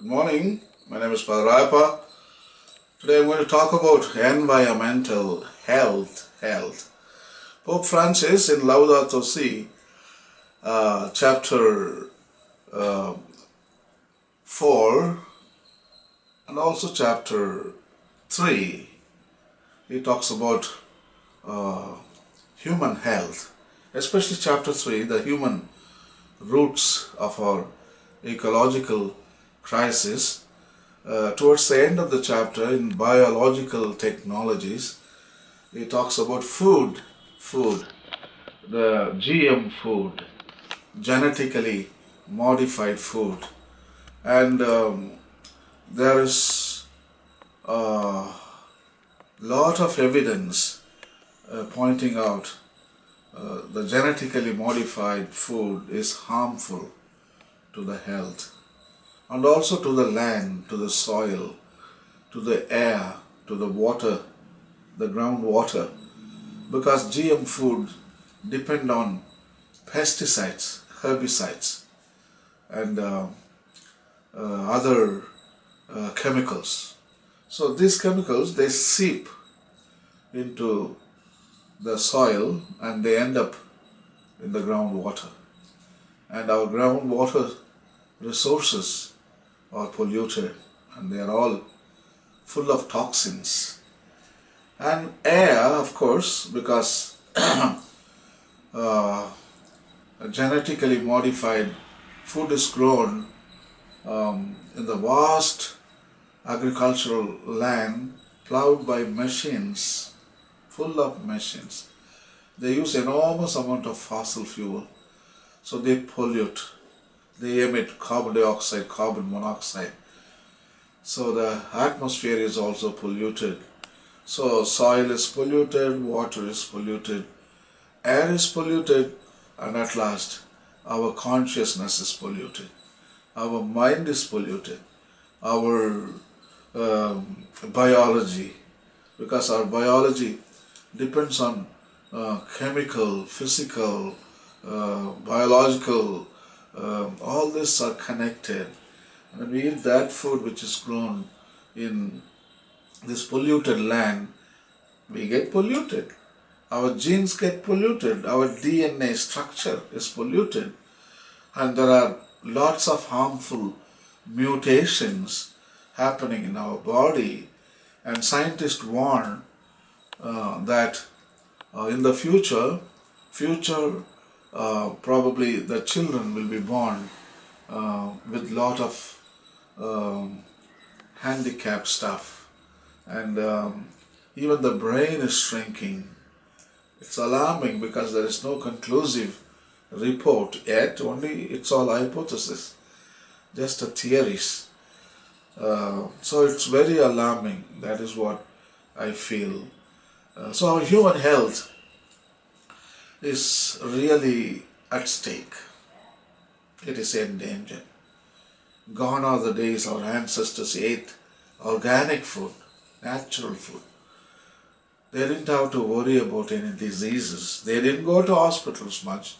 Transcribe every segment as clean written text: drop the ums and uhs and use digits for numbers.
Good morning. My name is Father Rayappa. Today I'm going to talk about environmental health. Pope Francis in Laudato Si, chapter 4 and also chapter 3, he talks about human health, especially chapter 3, the human roots of our ecological crisis. Towards the end of the chapter, in biological technologies, he talks about food, the GM food, genetically modified food, and there is a lot of evidence pointing out the genetically modified food is harmful to the health and also to the land, to the soil, to the air, to the water, the groundwater, because GM food depend on pesticides, herbicides, and other chemicals. So these chemicals, they seep into the soil and they end up in the groundwater. And our groundwater resources are polluted and they are all full of toxins. And air, of course, because genetically modified food is grown in the vast agricultural land plowed by machines, full of machines. They use enormous amount of fossil fuel, so they pollute. They emit carbon dioxide, carbon monoxide. So the atmosphere is also polluted. So soil is polluted, water is polluted, air is polluted, and at last our consciousness is polluted. Our mind is polluted. Our biology, because our biology depends on chemical, physical, biological, all this are connected. When we eat that food which is grown in this polluted land, we get polluted. Our genes get polluted. Our DNA structure is polluted. And there are lots of harmful mutations happening in our body. And scientists warn that in the future, probably the children will be born with lot of handicap stuff, and even the brain is shrinking. It's alarming because there is no conclusive report yet, only it's all hypothesis, just a theories. So it's very alarming. That is what I feel. So our human health is really at stake. It is endangered. Gone are the days our ancestors ate organic food, natural food. They didn't have to worry about any diseases. They didn't go to hospitals much.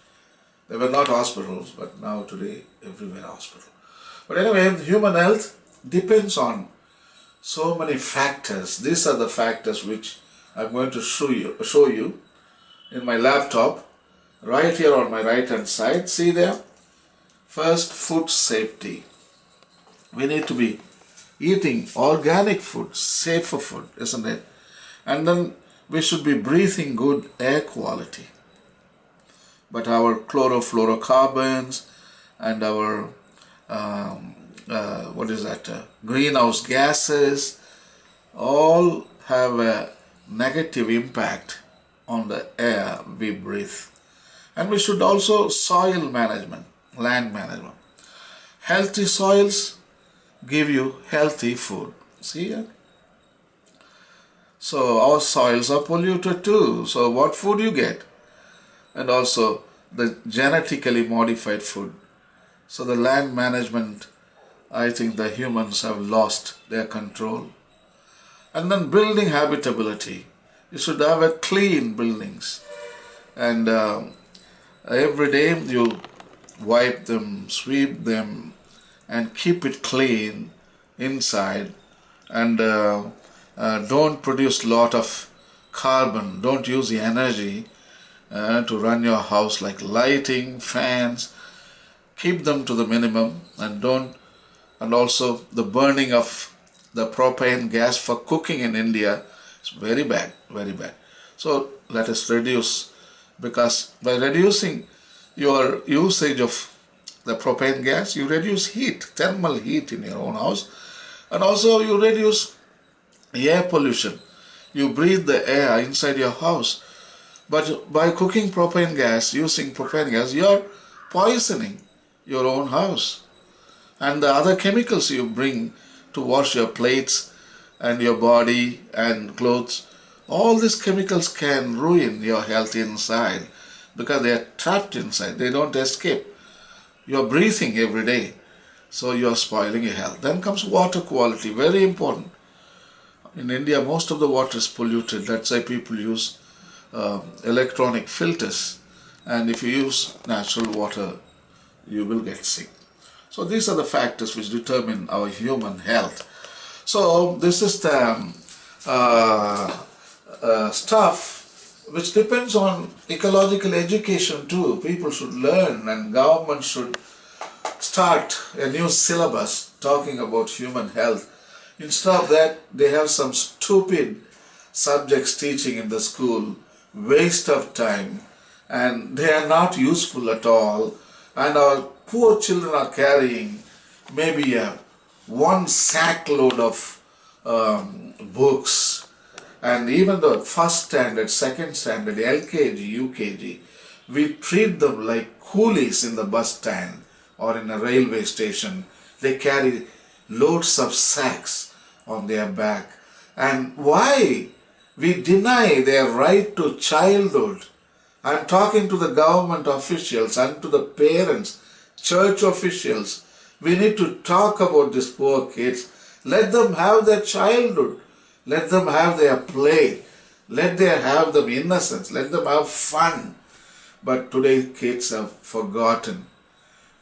They were not hospitals, but now today everywhere hospital. But anyway, human health depends on so many factors. These are the factors which I'm going to show you in my laptop, right here on my right hand side. See there? First, food safety. We need to be eating organic food, safer food, isn't it? And then we should be breathing good air quality. But our chlorofluorocarbons and our greenhouse gases all have a negative impact on the air we breathe. And we should also soil management, land management. Healthy soils give you healthy food. See here? So our soils are polluted too. So what food you get? And also the genetically modified food. So the land management, I think the humans have lost their control. And then building habitability. You should have a clean buildings. And every day you wipe them, sweep them, and keep it clean inside, and don't produce lot of carbon. Don't use the energy to run your house like lighting, fans. Keep them to the minimum, and don't, and also the burning of the propane gas for cooking in India is very bad, very bad. So let us reduce, because by reducing your usage of the propane gas, you reduce heat, thermal heat in your own house, and also you reduce air pollution. You breathe the air inside your house. But by cooking propane gas, using propane gas, you are poisoning your own house. And the other chemicals you bring to wash your plates and your body and clothes, all these chemicals can ruin your health inside because they are trapped inside. They don't escape. You are breathing every day, so you are spoiling your health. Then comes water quality, very important. In India, most of the water is polluted. That's why people use electronic filters. And if you use natural water, you will get sick. So these are the factors which determine our human health. So this is the stuff which depends on ecological education too. People should learn, and government should start a new syllabus talking about human health. Instead of that, they have some stupid subjects teaching in the school, waste of time, and they are not useful at all. And our poor children are carrying maybe one sack load of books, and even the first standard, second standard, LKG, UKG, we treat them like coolies in the bus stand or in a railway station. They carry loads of sacks on their back. And why we deny their right to childhood? I'm talking to the government officials and to the parents, church officials. We need to talk about these poor kids. Let them have their childhood. Let them have their play. Let them have the innocence. Let them have fun. But today kids have forgotten.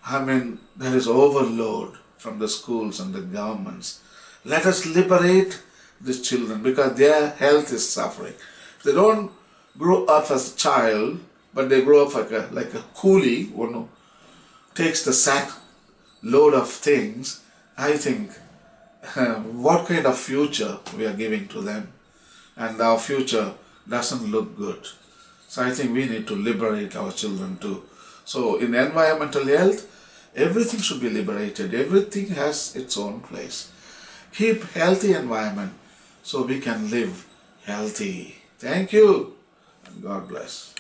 I mean, there is overload from the schools and the governments. Let us liberate these children because their health is suffering. If they don't grow up as a child, but they grow up like a coolie who takes the sack load of things, I think what kind of future we are giving to them, and our future doesn't look good. So I think we need to liberate our children too. So in environmental health, everything should be liberated. Everything has its own place. Keep healthy environment so we can live healthy. Thank you, and God bless.